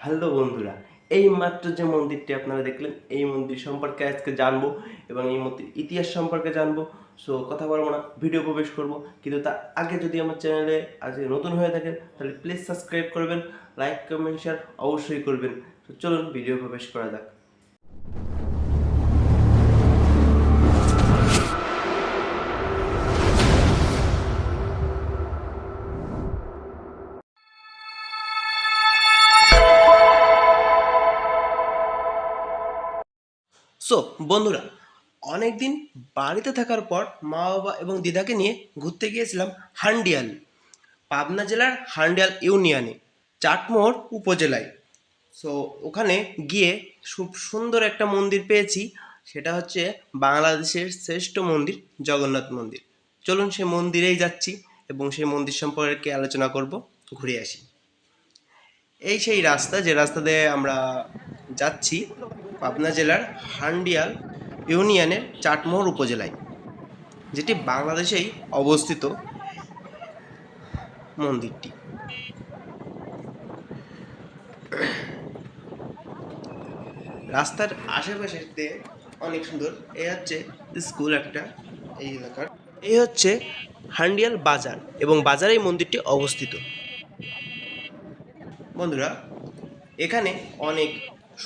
Hello বন্ধুরা, এই মাত্র যে মন্দিরটি আপনারা দেখলেন, এই মন্দির সম্পর্কে আজকে জানবো এবং এই মন্দির ইতিহাস সম্পর্কে জানবো। সো কথা বলবো না, ভিডিও প্রবেশ করব। কিন্তু তার আগে যদি আমার চ্যানেলে আজকে নতুন হয়ে থাকেন তাহলে প্লিজ সাবস্ক্রাইব করবেন, লাইক কমেন্ট শেয়ার অবশ্যই করবেন। তো চলুন ভিডিও প্রবেশ করা যাক। সো বন্ধুরা, অনেক দিন বাড়িতে থাকার পর মা বাবা এবং দিদাকে নিয়ে ঘুরতে গিয়েছিলাম হান্ডিয়াল, পাবনা জেলার হান্ডিয়াল ইউনিয়নে, চাটমোহর উপজেলায়। সো ওখানে গিয়ে খুব সুন্দর একটা মন্দির পেয়েছি, সেটা হচ্ছে বাংলাদেশের শ্রেষ্ঠ মন্দির জগন্নাথ মন্দির। চলুন সে মন্দিরেই যাচ্ছি এবং সেই মন্দির সম্পর্কে আলোচনা করব, ঘুরে আসি। এই সেই রাস্তা, যে রাস্তা দিয়ে আমরা যাচ্ছি পাবনা জেলার হান্ডিয়াল ইউনিয়নের চাটমোহর উপজেলায়, যেটি বাংলাদেশেই অবস্থিত মন্দিরটি। রাস্তার আশেপাশে অনেক সুন্দর। এই হচ্ছে স্কুল একটা এই এলাকার। এই হচ্ছে হান্ডিয়াল বাজার এবং বাজারেই মন্দিরটি অবস্থিত। বন্ধুরা, এখানে অনেক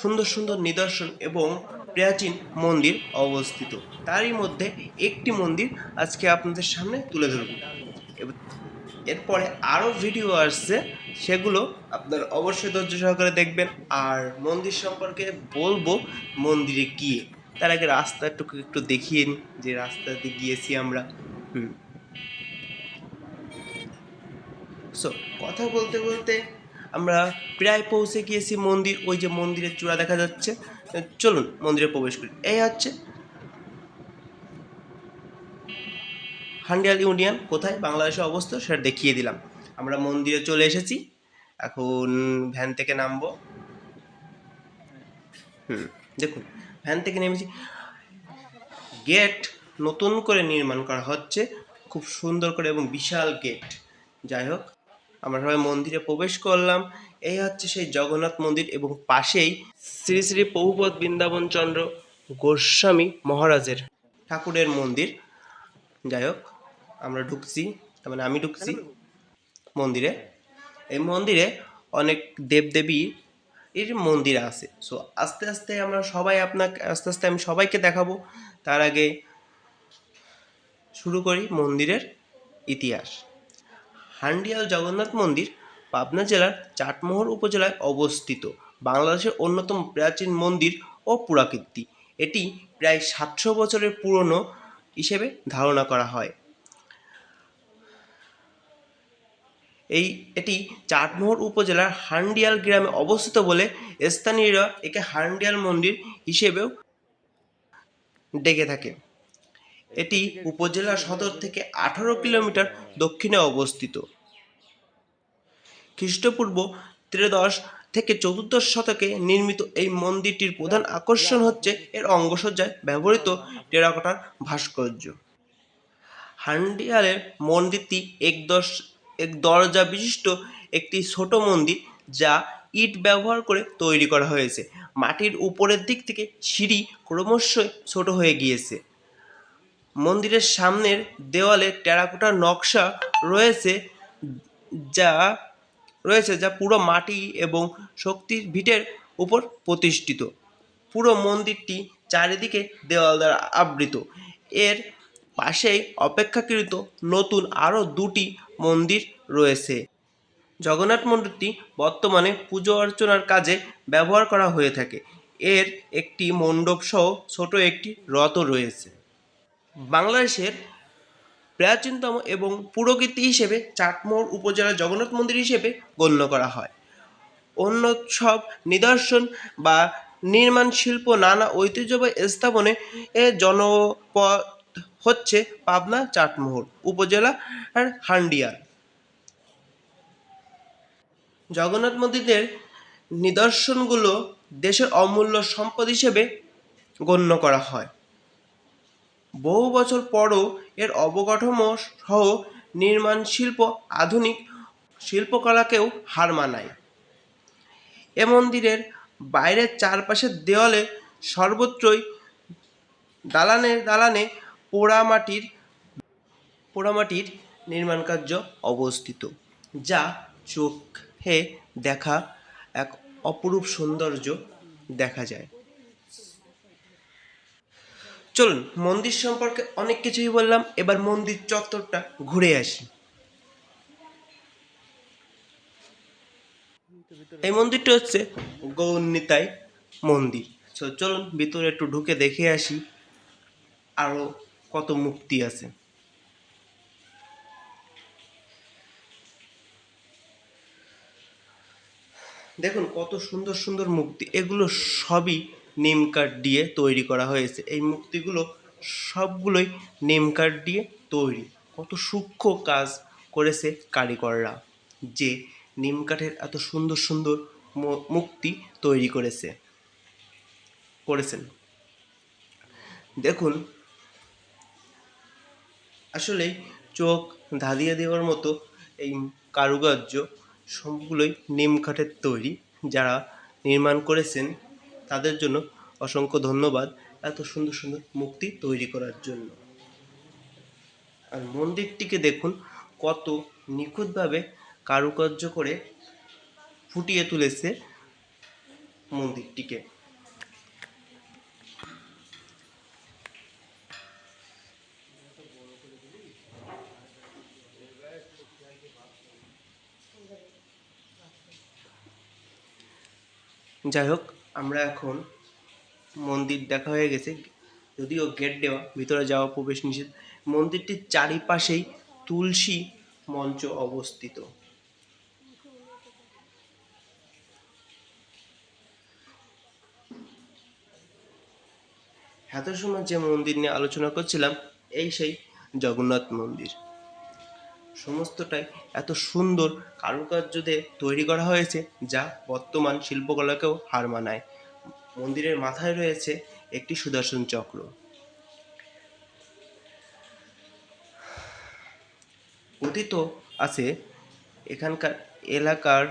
সুন্দর সুন্দর নিদর্শন এবং প্রাচীন মন্দির অবস্থিত। তারই মধ্যে একটি মন্দির আজকে আপনাদের সামনে তুলে ধরব। এরপরে আরও ভিডিও আসছে, সেগুলো আপনারা অবশ্যই ধৈর্য সহকারে দেখবেন। আর মন্দির সম্পর্কে বলবো মন্দিরে গিয়ে, তার আগে রাস্তাটুকু একটু দেখিয়ে নিই, যে রাস্তাতে গিয়েছি আমরা। সো কথা বলতে বলতে আমরা প্রায় পৌঁছে গিয়েছি মন্দির। ওই যে মন্দিরের চূড়া দেখা যাচ্ছে, চলুন মন্দিরে প্রবেশ করি। এই হচ্ছে হান্ডিয়াল ইউনিয়ন কোথায় বাংলাদেশে অবস্থিত সেটা দেখিয়ে দিলাম। আমরা মন্দিরে চলে এসেছি, এখন ভ্যান থেকে নামবো। দেখুন, ভ্যান থেকে নেমেছি। গেট নতুন করে নির্মাণ করা হচ্ছে, খুব সুন্দর করে এবং বিশাল গেট। যাই হোক, আমরা সবাই মন্দিরে প্রবেশ করলাম। এই হচ্ছে সেই জগন্নাথ মন্দির এবং পাশেই শ্রী শ্রী প্রভুপদ বৃন্দাবন চন্দ্র গোস্বামী মহারাজের ঠাকুরের মন্দির। যাই হোক, আমরা ঢুকছি, তার মানে আমি ঢুকছি মন্দিরে। এই মন্দিরে অনেক দেবদেবী এর মন্দির আছে। সো আস্তে আস্তে আমরা সবাই আস্তে আস্তে আমি সবাইকে দেখাবো। তার আগে শুরু করি মন্দিরের ইতিহাস। হান্ডিয়াল জগন্নাথ মন্দির পাবনা জেলার চাটমোহর উপজেলায় অবস্থিত, বাংলাদেশের অন্যতম প্রাচীন মন্দির ও পুরাকীর্তি। এটি প্রায় 700 বছরের পুরনো হিসেবে ধারণা করা হয়। এটি চাটমোহর উপজেলার হান্ডিয়াল গ্রামে অবস্থিত বলে স্থানীয়রা একে হান্ডিয়াল মন্দির হিসেবেও ডেকে থাকে। এটি উপজেলা সদর থেকে 18 কিলোমিটার দক্ষিণে অবস্থিত। খ্রিস্টপূর্ব ত্রয়োদশ থেকে চতুর্দশ শতকে নির্মিত এই মন্দিরটির প্রধান আকর্ষণ হচ্ছে এর অঙ্গসজ্জায় ব্যবহৃত টেরাকোটার ভাস্কর্য। হান্ডিয়ালের মন্দিরটি এক দরজা বিশিষ্ট একটি ছোট মন্দির, যা ইট ব্যবহার করে তৈরি করা হয়েছে। মাটির উপরের দিক থেকে সিঁড়ি ক্রমশই ছোট হয়ে গিয়েছে। মন্দিরের সামনের দেওয়ালে টেরাকোটার নকশা রয়েছে, যা পুরো মাটি এবং শক্তির ভিটের উপর প্রতিষ্ঠিত। পুরো মন্দিরটি চারিদিকে দেওয়াল দ্বারা আবৃত। এর পাশেই অপেক্ষাকৃত নতুন আরও দুটি মন্দির রয়েছে। জগন্নাথ মন্দিরটি বর্তমানে পুজো অর্চনার কাজে ব্যবহার করা হয়ে থাকে। এর একটি মণ্ডপ সহ ছোট একটি রথও রয়েছে। বাংলাদেশের প্রাচীনতম এবং পুরাকীর্তি হিসেবে চাটমোহর উপজেলা জগন্নাথ মন্দির হিসেবে গণ্য করা হয়। অন্য সব নিদর্শন বা নির্মাণ শিল্প নানা ঐতিহ্যবাহী স্থাপনে জনপদ হচ্ছে পাবনা চাটমোহর উপজেলার হান্ডিয়াল। জগন্নাথ মন্দিরের নিদর্শনগুলো দেশের অমূল্য সম্পদ হিসেবে গণ্য করা হয়। বহু বছর পরও এর অবকাঠামো সহ নির্মাণ শিল্প আধুনিক শিল্পকলাকেও হার মানায়। এ মন্দিরের বাইরের চারপাশের দেওয়ালে সর্বত্রই দালানে দালানে পোড়ামাটির নির্মাণ কার্য অবস্থিত, যা চোখে দেখা এক অপরূপ সৌন্দর্য দেখা যায়। চলুন, মন্দির সম্পর্কে অনেক কিছুই বললাম, এবার মন্দির চত্বরটা ঘুরে আসি। এই মন্দিরটা হচ্ছে গৌরনিতাই মন্দির। চলুন ভিতরে একটু ঢুকে দেখে আসি আরো কত মূর্তি আছে। দেখুন কত সুন্দর সুন্দর মূর্তি, এগুলো সবই নিম কাঠ দিয়ে তৈরি করা হয়েছে। এই মূর্তিগুলো সবগুলোই নিম কাঠ দিয়ে তৈরি। কত সূক্ষ্ম কাজ করেছে কারিগররা, যে নিম কাঠের এত সুন্দর সুন্দর মূর্তি তৈরি করেছেন। দেখুন আসলেই চোখ ধাঁধিয়ে দেওয়ার মতো এই কারুকার্য সবগুলোই নিম কাঠের তৈরি। যারা নির্মাণ করেছেন তাদের জন্য অসংখ্য ধন্যবাদ এত সুন্দর সুন্দর মূর্তি তৈরি করার জন্য। আর মন্দিরটিকে দেখুন কত নিখুঁতভাবে কারুকার্য করে ফুটিয়ে তুলেছে মন্দিরটিকে। যাই হোক, আমরা এখন মন্দির দেখা হয়ে গেছে, যদিও গেট দেওয়া, ভিতরে যাওয়া প্রবেশ নিষেধ। মন্দিরটির চারিপাশেই তুলসী মঞ্চ অবস্থিত। এত সময় যে মন্দির নিয়ে আলোচনা করছিলাম, এই সেই জগন্নাথ মন্দির। সমস্তটাই এত সুন্দর কারুকার্য দিয়ে তৈরি করা হয়েছে, যা বর্তমান শিল্পকলাকেও হার মানায়। মন্দিরের মাথায় রয়েছে একটি সুদর্শন চক্র। কথিত আছে এখানকার এলাকার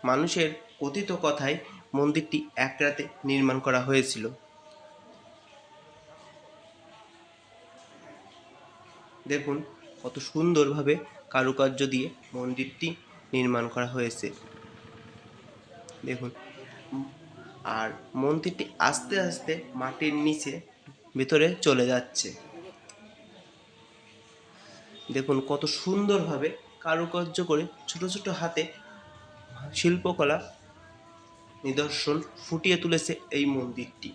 মানুষের কথিত কথায় মন্দিরটি এক রাতে নির্মাণ করা হয়েছিল। দেখুন কত সুন্দরভাবে কারুকার্য দিয়ে মন্দিরটি নির্মাণ করা হয়েছে। দেখুন, আর মন্দিরটি আস্তে আস্তে মাটির নিচে ভিতরে চলে যাচ্ছে। দেখুন কত সুন্দরভাবে কারুকার্য করে ছোট ছোট হাতে শিল্পকলা নিদর্শন ফুটিয়ে তুলেছে এই মন্দিরটি।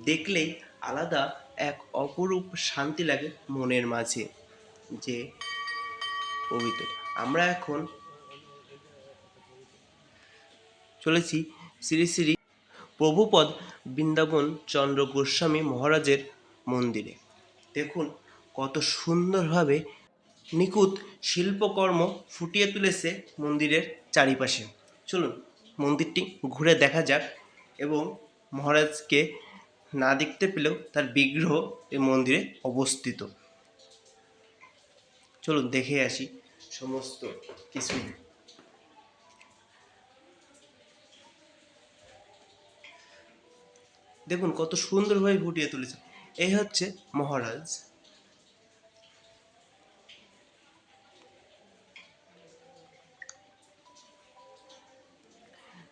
দেখলেই আলাদা এক অপরূপ শান্তি লাগে মনের মাঝে, যে পবিত্র। আমরা এখন চলেছি শ্রী শ্রী প্রভুপদ বৃন্দাবন চন্দ্র গোস্বামী মহারাজের মন্দিরে। দেখুন কত সুন্দরভাবে নিখুঁত শিল্পকর্ম ফুটিয়ে তুলেছে মন্দিরের চারিপাশে। চলুন মন্দিরটি ঘুরে দেখা যাক, এবং মহারাজকে না দেখতে পেলেও তার বিগ্রহ এই মন্দিরে অবস্থিত। চলুন দেখে আসি সমস্ত কিছুই। দেখুন কত সুন্দরভাবে ফুটিয়ে তুলেছে। এই হচ্ছে মহারাজ।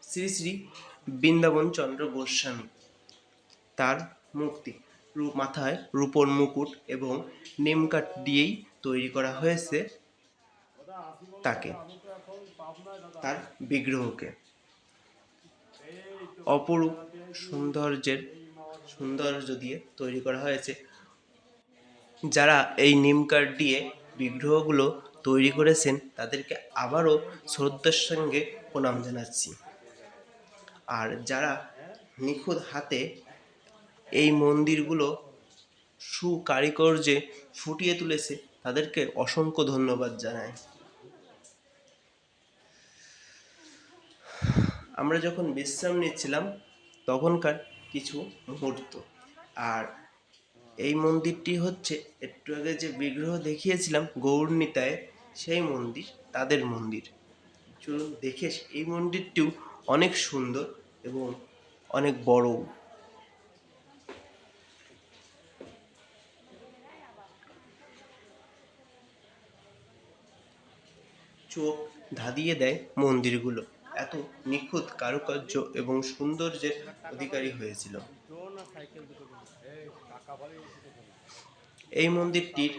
শ্রী শ্রী বৃন্দাবন চন্দ্র গোস্বামী, তার মূর্তি মাথায় রূপোর মুকুট এবং নিমকাঠ দিয়েই তৈরি করা হয়েছে তাকে, তার বিগ্রহকে। অপরূপ সৌন্দর্য দিয়ে তৈরি করা হয়েছে। যারা এই নিমকাঠ দিয়ে বিগ্রহগুলো তৈরি করেছেন তাদেরকে আবারও শ্রদ্ধার সঙ্গে প্রণাম জানাচ্ছি। আর যারা নিখুঁত হাতে এই মন্দিরগুলো সুকারিকর্যে ফুটিয়ে তুলেছে তাদেরকে অসংখ্য ধন্যবাদ জানাই। আমরা যখন বিশ্রাম নিচ্ছিলাম তখনকার কিছু মুহূর্ত। আর এই মন্দিরটি হচ্ছে একটু আগে যে বিগ্রহ দেখিয়েছিলাম গৌরনীতায়, সেই মন্দির, তাদের মন্দির। চলুন দেখে এই মন্দিরটিও অনেক সুন্দর এবং অনেক বড়। চোখ ধাঁধিয়ে দেয় মন্দিরগুলো, এত নিখুঁত কারুকার্য এবং সৌন্দর্যের অধিকারী হয়েছিল। এই মন্দিরটির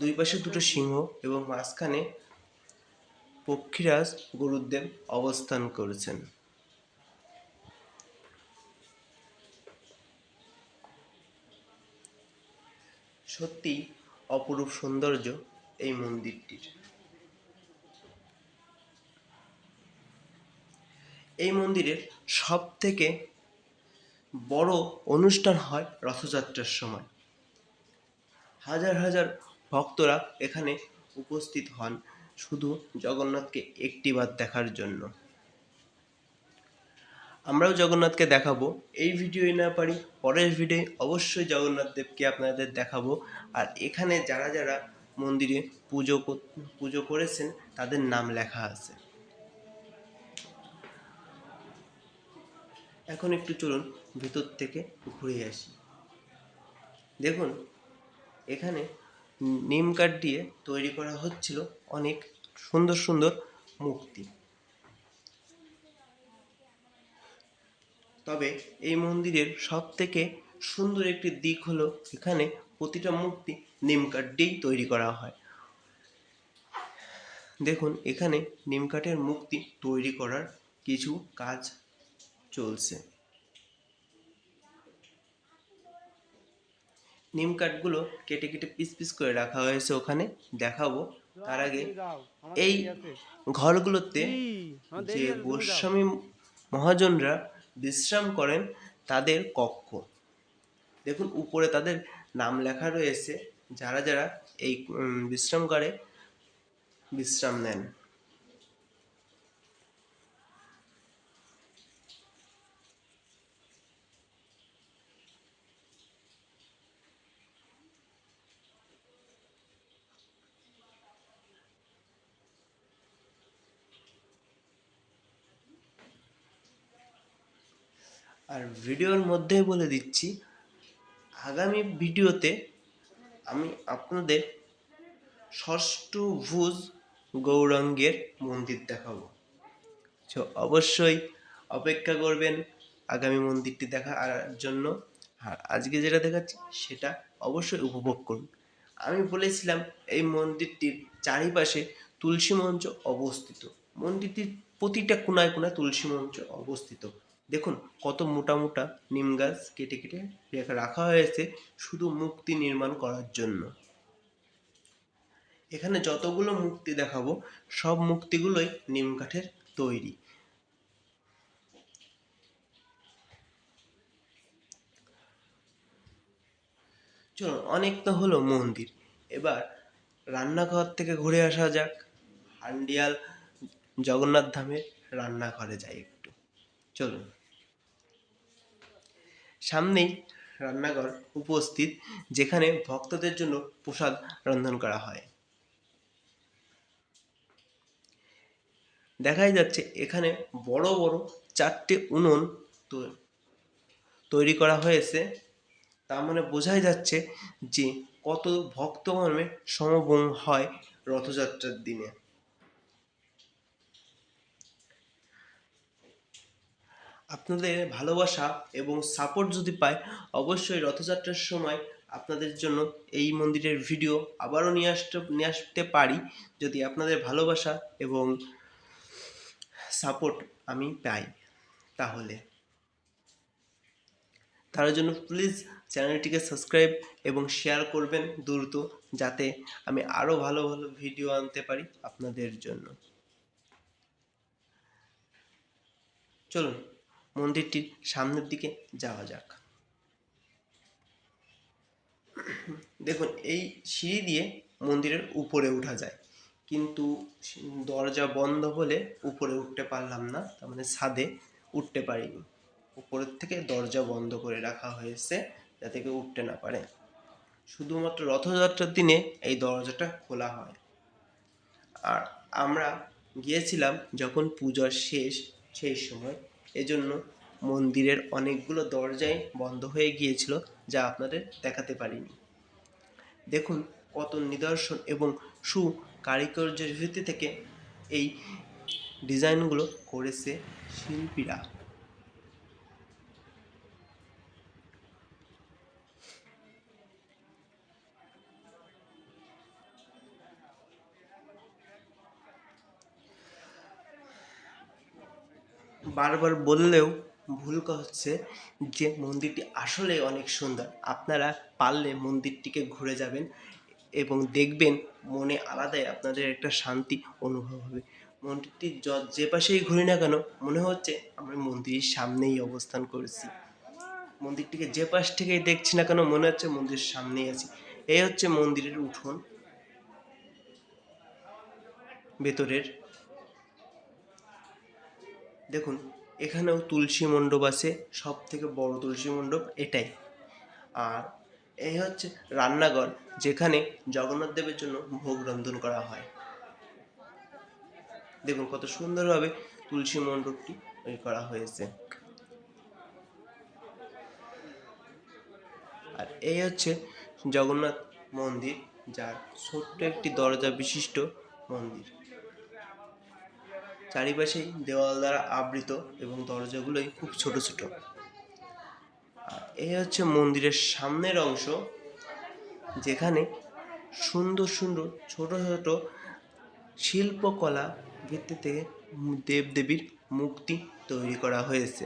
দুই পাশে দুটো সিংহ এবং মাঝখানে পক্ষীরাজ গুরুদেব অবস্থান করেছেন। সত্যি অপরূপ সৌন্দর্য এই মন্দিরটির। এই মন্দিরের সব থেকে বড় অনুষ্ঠান হয় রথযাত্রার সময়। হাজার হাজার ভক্তরা এখানে উপস্থিত হন শুধু জগন্নাথকে একটিবার দেখার জন্য। আমরাও জগন্নাথকে দেখাবো, এই ভিডিওই না পারি পরের ভিডিও অবশ্যই জগন্নাথ দেবকে আপনাদের দেখাবো। আর এখানে যারা যারা মন্দিরে পুজো করেছেন তাদের নাম লেখা আছে। এখন একটু চলুন ভিতর থেকে ঘুরে আসি। দেখুন এখানে নিম কাঠ দিয়ে তৈরি করা হচ্ছিল অনেক সুন্দর সুন্দর মূর্তি। তবে এই মন্দিরের সব থেকে সুন্দর একটি দিক হলো এখানে প্রতিটা মূর্তি নিম কাঠ দিয়েই তৈরি করা হয়। দেখুন এখানে নিম কাঠের মূর্তি তৈরি করার কিছু কাজ চলছে। নিম কাঠগুলো কেটে কেটে পিস পিস করে রাখা হয়েছে, ওখানে দেখাবো। তার আগে এই ঘরগুলোতে যে গোস্বামী মহাজনরা বিশ্রাম করেন তাদের কক্ষ। দেখুন উপরে তাদের নাম লেখা রয়েছে, যারা যারা এই বিশ্রামগারে বিশ্রাম নেন। আর ভিডিওর মধ্যেই বলে দিচ্ছি, আগামী ভিডিওতে আমি আপনাদের ষষ্ঠভুজ গৌরাঙ্গের মন্দির দেখাবো। তো অবশ্যই অপেক্ষা করবেন আগামী মন্দিরটি দেখার জন্য। আর আজকে যেটা দেখাচ্ছি সেটা অবশ্যই উপভোগ করুন। আমি বলেছিলাম এই মন্দিরটির চারিপাশে তুলসী মঞ্চ অবস্থিত। মন্দিরটির প্রতিটা কোনায় কোনায় তুলসী মঞ্চ অবস্থিত। দেখুন কত মোটা মোটা নিম গাছ কেটে কেটে রাখা হয়েছে শুধু মূর্তি নির্মাণ করার জন্য। এখানে যতগুলো মূর্তি দেখাবো সব মূর্তিগুলোই নিম কাঠের তৈরি। চলো অনেক তো হলো মন্দির, এবার রান্নাঘর থেকে ঘুরে আসা যাক। হান্ডিয়াল জগন্নাথ ধামের রান্নাঘরে যাই একটু, চলুন। সামনেই রান্নাঘর উপস্থিত, যেখানে ভক্তদের জন্য প্রসাদ রন্ধন করা হয়। দেখাই যাচ্ছে এখানে বড় বড় 4টে উনুন তৈরি করা হয়েছে। তার মানে বোঝাই যাচ্ছে যে কত ভক্তগণের সমাগম হয় রথযাত্রার দিনে। আপনাদের ভালোবাসা এবং সাপোর্ট যদি পাই অবশ্যই রথযাত্রার সময় আপনাদের জন্য এই মন্দিরের ভিডিও আবারও নিয়ে আসতে পারি, যদি আপনাদের ভালোবাসা এবং সাপোর্ট আমি পাই। তার জন্য প্লিজ চ্যানেলটিকে সাবস্ক্রাইব এবং শেয়ার করবেন দ্রুত, যাতে আমি আরও ভালো ভালো ভিডিও আনতে পারি আপনাদের জন্য। চলুন মন্দিরটির সামনের দিকে যাওয়া যাক। দেখুন এই সিঁড়ি দিয়ে মন্দিরের উপরে ওঠা যায়, কিন্তু দরজা বন্ধ বলে উপরে উঠতে পারলাম না, তার মানে ছাদে উঠতে পারিনি। উপরের থেকে দরজা বন্ধ করে রাখা হয়েছে যাতে কেউ উঠতে না পারে। শুধুমাত্র রথযাত্রার দিনে এই দরজাটা খোলা হয়। আর আমরা গিয়েছিলাম যখন পূজার শেষ, সেই সময়। এজন্য মন্দিরের অনেকগুলো দরজাই বন্ধ হয়ে গিয়েছিল, যা আপনাদের দেখাতে পারিনি। দেখুন কত নিদর্শন এবং কারিগর্যের ভিত্তি থেকে এই ডিজাইনগুলো করেছে শিল্পীরা। বারবার বললেও ভুল হচ্ছে যে মন্দিরটি আসলে অনেক সুন্দর। আপনারা পারলে মন্দিরটিকে ঘুরে যাবেন এবং দেখবেন, মনে আলাদাই আপনাদের একটা শান্তি অনুভব হবে। মন্দিরটি যে পাশেই ঘুরি না কেন মনে হচ্ছে আমরা মন্দিরের সামনেই অবস্থান করেছি। মন্দিরটিকে যে পাশ থেকেই দেখছি না কেন মনে হচ্ছে মন্দিরের সামনেই আছি। এই হচ্ছে মন্দিরের উঠোন ভেতরের। দেখুন এখানেও তুলসী মণ্ডপ আছে, সব থেকে বড় তুলসী মণ্ডপ এটাই। আর এই হচ্ছে রান্নাঘর, যেখানে জগন্নাথ দেবের জন্য ভোগ রন্ধন করা হয়। দেখুন কত সুন্দরভাবে তুলসী মণ্ডপটি করা হয়েছে। আর এই হচ্ছে জগন্নাথ মন্দির, যার ছোট্ট একটি দরজা বিশিষ্ট মন্দির। চারিপাশেই দেওয়াল দ্বারা আবৃত এবং দরজাগুলোই খুব ছোট ছোট। আর এই হচ্ছে মন্দিরের সামনের অংশ, যেখানে সুন্দর সুন্দর ছোট ছোট শিল্পকলা ভিত্তিতে দেবদেবীর মূর্তি তৈরি করা হয়েছে।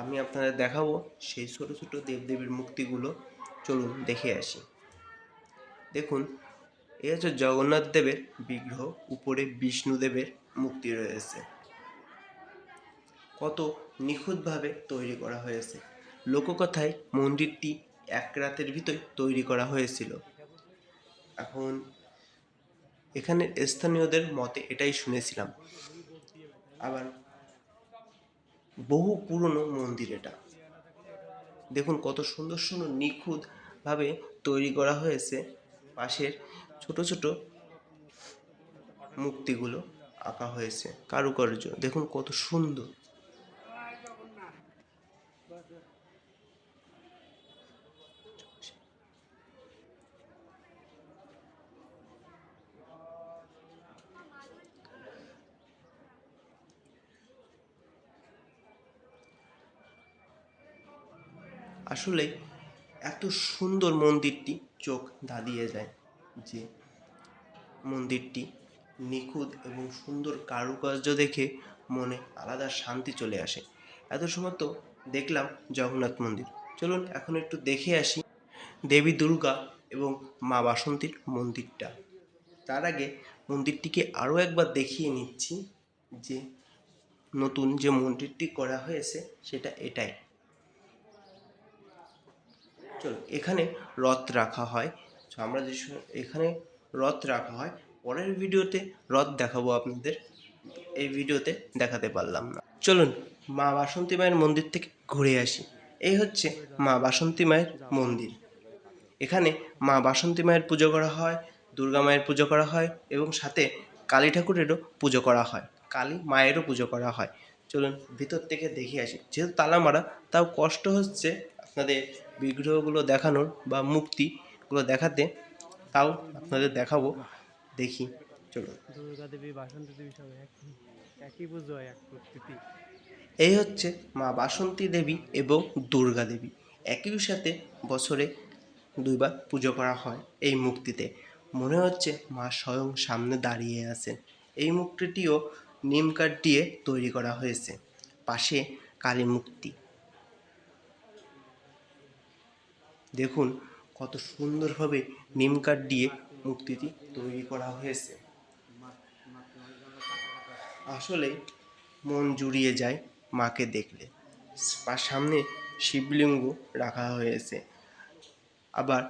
আমি আপনাদের দেখাবো সেই ছোট ছোট দেবদেবীর মূর্তিগুলো। চলুন দেখে আসি। দেখুন এই হচ্ছে জগন্নাথ দেবের বিগ্রহ, উপরে বিষ্ণুদেবের মূর্তি রয়েছে। কত নিখুঁতভাবে তৈরি করা হয়েছে। লোককথায় মন্দিরটি এক রাতের ভিতর তৈরি করা হয়েছিল। এখন এখানে স্থানীয়দের মতে এটাই শুনেছিলাম। আবার বহু পুরনো মন্দির এটা। দেখুন কত সুন্দর সুন্দর নিখুঁতভাবে তৈরি করা হয়েছে। পাশের ছোট ছোট মূর্তিগুলো আঁকা হয়েছে, কারুকার্য দেখুন কত সুন্দর। আসলে এত সুন্দর মন্দিরটি, চোখ ধাঁধিয়ে যায় যে মন্দিরটি নিখুঁত এবং সুন্দর কারুকার্য দেখে মনে আলাদা শান্তি চলে আসে। এত সময় তো দেখলাম জগন্নাথ মন্দির, চলুন এখন একটু দেখে আসি দেবী দুর্গা এবং মা বাসন্তীর মন্দিরটা। তার আগে মন্দিরটিকে আরও একবার দেখিয়ে নিচ্ছি যে নতুন যে মন্দিরটি করা হয়েছে সেটা এটাই। চলো, এখানে রথ রাখা হয়। আমরা যে এখানে রথ রাখা হয়, পরের ভিডিওতে রথ দেখাবো আপনাদের, এই ভিডিওতে দেখাতে পারলাম না। চলুন মা বাসন্তী মায়ের মন্দির থেকে ঘুরে আসি। এই হচ্ছে মা বাসন্তী মায়ের মন্দির। এখানে মা বাসন্তী মায়ের পুজো করা হয়, দুর্গা মায়ের পুজো করা হয় এবং সাথে কালী ঠাকুরেরও পুজো করা হয়, কালী মায়েরও পুজো করা হয়। চলুন ভিতর থেকে দেখে আসি। যেহেতু তালা মারা, তাও কষ্ট হচ্ছে আপনাদের বিগ্রহগুলো দেখানোর বা মূর্তিগুলো দেখাতে, তাও আপনাদের দেখাবো। দেখি চলুন। দুর্গা দেবী বাসন্তী দেবী সব একই পুজো, এক প্রকৃতি। এই হচ্ছে মা বাসন্তী দেবী এবং দুর্গা দেবী, একই সাথে বছরে দুইবার পুজো করা হয়। এই মূর্তিতে মনে হচ্ছে মা স্বয়ং সামনে দাঁড়িয়ে আছেন। এই মূর্তিটিও নিম কাঠ দিয়ে তৈরি করা হয়েছে। পাশে কালী মূর্তি, দেখুন কত সুন্দরভাবে নিম কাঠ দিয়ে মূর্তিটি তৈরি করা হয়েছে। আসলে মন জুড়িয়ে যায় মাকে দেখলে। সামনে শিবলিঙ্গ রাখা হয়েছে, আবার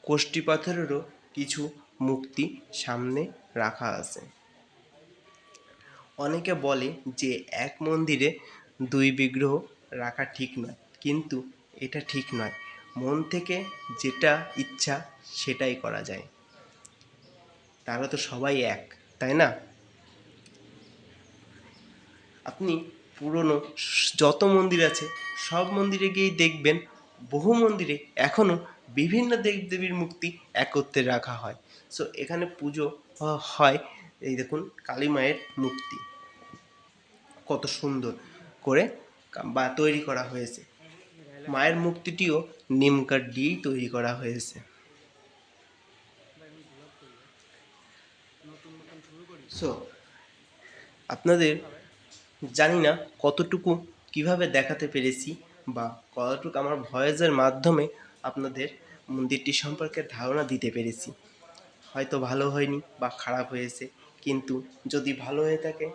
কোষ্ঠী পাথরেরও কিছু মূর্তি সামনে রাখা আছে। অনেকে বলে যে এক মন্দিরে দুই বিগ্রহ রাখা ঠিক নয়, কিন্তু এটা ঠিক নয়। মন থেকে যেটা ইচ্ছা সেটাই করা যায়। তারা তো সবাই এক, তাই না? আপনি পুরনো যত মন্দির আছে সব মন্দিরে গিয়েই দেখবেন, বহু মন্দিরে এখনও বিভিন্ন দেবদেবীর মূর্তি একত্রে রাখা হয়। সো এখানে পুজো হয়। এই দেখুন কালী মায়ের মূর্তি কত সুন্দর করে তৈরি করা হয়েছে। মায়ের মূর্তিটিও নিম কাঠ দিয়েই তৈরি করা হয়েছে। সো আপনাদের জানি না কতটুকু কিভাবে দেখাতে পেরেছি বা কতটুকু আমার ভয়েসের মাধ্যমে আপনাদের মন্দিরটি সম্পর্কে ধারণা দিতে পেরেছি। হয়তো ভালো হয়নি বা খারাপ হয়েছে, কিন্তু যদি ভালো হয়ে থাকে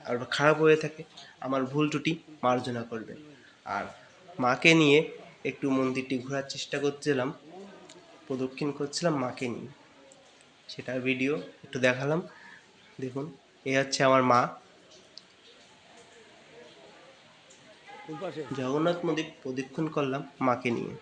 আর খারাপ হয়ে থাকে আমার ভুল ত্রুটি মার্জনা করবেন। আর মাকে নিয়ে একটু মন্দিরটি ঘোরার চেষ্টা করছিলাম, প্রদক্ষিণ করছিলাম মাকে নিয়ে, সেটার ভিডিও একটু দেখালাম। দেখুন এ হচ্ছে আমার মা। জগন্নাথ মন্দির প্রদক্ষিণ করলাম মাকে নিয়ে।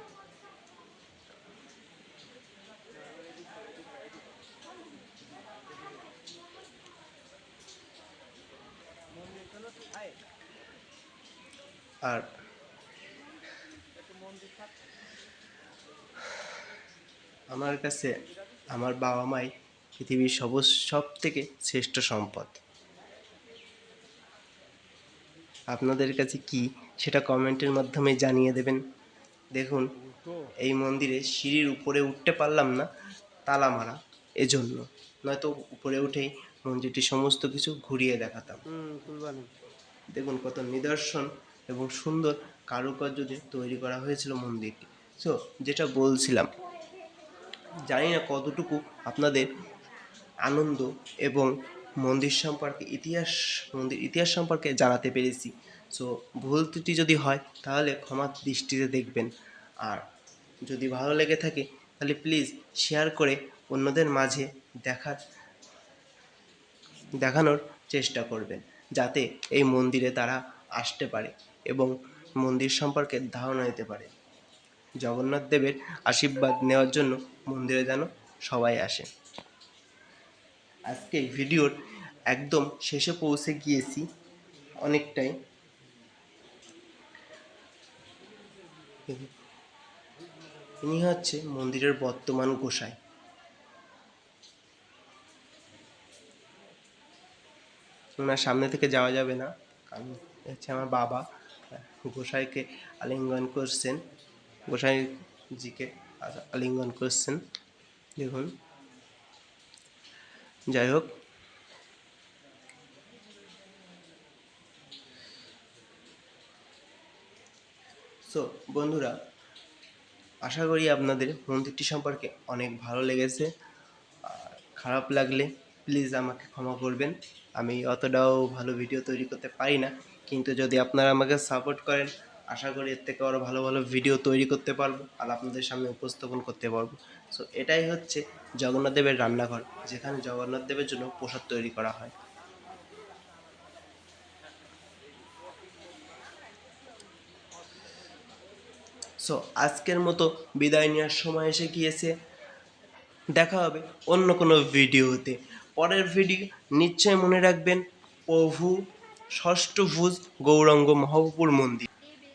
আর আমার কাছে আমার বাবা মাই পৃথিবীর সব থেকে শ্রেষ্ঠ সম্পদ। আপনাদের কাছে কি সেটা কমেন্টের মাধ্যমে জানিয়ে দেবেন। দেখুন এই মন্দিরে সিঁড়ির উপরে উঠতে পারলাম না, তালা মারা, এজন্য, নয়তো উপরে উঠেই মন্দিরটি সমস্ত কিছু ঘুরিয়ে দেখাতাম। দেখুন কত নিদর্শন এবং সুন্দর কারুকার্য দিয়ে তৈরি করা হয়েছিল মন্দিরটি। সো যেটা বলছিলাম, জানি না কতটুকু আপনাদের আনন্দ এবং মন্দির ইতিহাস সম্পর্কে জানাতে পেরেছি। সো ভুল ত্রুটি যদি হয় তাহলে ক্ষমার দৃষ্টিতে দেখবেন। আর যদি ভালো লেগে থাকে তাহলে প্লিজ শেয়ার করে অন্যদের মাঝে দেখানোর চেষ্টা করবেন, যাতে এই মন্দিরে তারা আসতে পারে এবং মন্দির সম্পর্কে ধারণা নিতে পারে। জগন্নাথ দেবের আশীর্বাদ নেওয়ার জন্য মন্দিরে যেন সবাই আসে। আজকে ভিডিওর একদম শেষে পৌঁছে গিয়েছি অনেকটাই। ইনি হচ্ছে মন্দিরের বর্তমান গোসাই। ওনার সামনে থেকে যাওয়া যাবে না, কারণ হচ্ছে আমার বাবা গোসাইকে আলিঙ্গন করছেন, গোসাইজিকে আলিঙ্গন করছেন। দেখুন, যাই হোক, সো বন্ধুরা, আশা করি আপনাদের মন্দিরটি সম্পর্কে অনেক ভালো লেগেছে। আর খারাপ লাগলে প্লিজ আমাকে ক্ষমা করবেন। আমি অতটাও ভালো ভিডিও তৈরি করতে পারি না, কিন্তু যদি আপনারা আমাকে সাপোর্ট করেন আশা করি এর থেকে আরও ভালো ভালো ভিডিও তৈরি করতে পারবো আর আপনাদের সামনে উপস্থাপন করতে পারবো। সো এটাই হচ্ছে জগন্নাথ দেবের রান্নাঘর, যেখানে জগন্নাথ দেবের জন্য প্রসাদ তৈরি করা হয়। সো আজকের মতো বিদায় নেওয়ার সময় এসে গিয়েছে। দেখা হবে অন্য কোনো ভিডিওতে। পরের ভিডিও নিশ্চয় মনে রাখবেন, প্রভু ষষ্ঠভুজ গৌরাঙ্গ মহাপ্রভুর মন্দির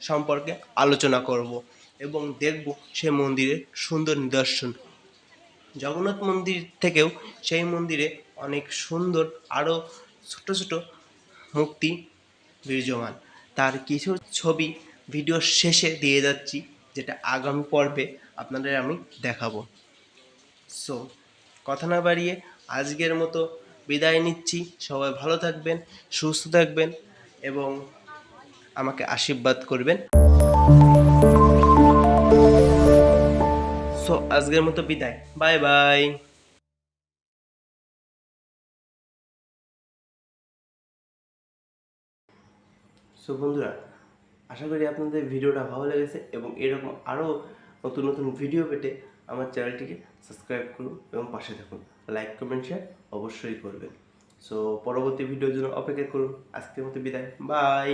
সম্পর্কে আলোচনা করব এবং দেখব সে মন্দিরের সুন্দর নিদর্শন। জগন্নাথ মন্দির থেকেও সেই মন্দিরে অনেক সুন্দর আরও ছোট ছোট মূর্তি বিরাজমান। তার কিছু ছবি ভিডিওর শেষে দিয়ে যাচ্ছি, যেটা আগামী পর্বে আপনাদের আমি দেখাবো। সো কথা না বাড়িয়ে আজকের মতো বিদায় নিচ্ছি। সবাই ভালো থাকবেন, সুস্থ থাকবেন এবং আমাকে আশীর্বাদ করবেন। সো আজকের মতো বিদায়, বাই বাই। সো বন্ধুরা, আশা করি আপনাদের ভিডিওটা ভালো লেগেছে এবং এরকম আরও নতুন নতুন ভিডিও পেতে আমার চ্যানেলটিকে সাবস্ক্রাইব করুন এবং পাশে থাকুন। লাইক কমেন্ট শেয়ার অবশ্যই করবেন। সো পরবর্তী ভিডিওর জন্য অপেক্ষা করুন। আজকের মতো বিদায়, বাই।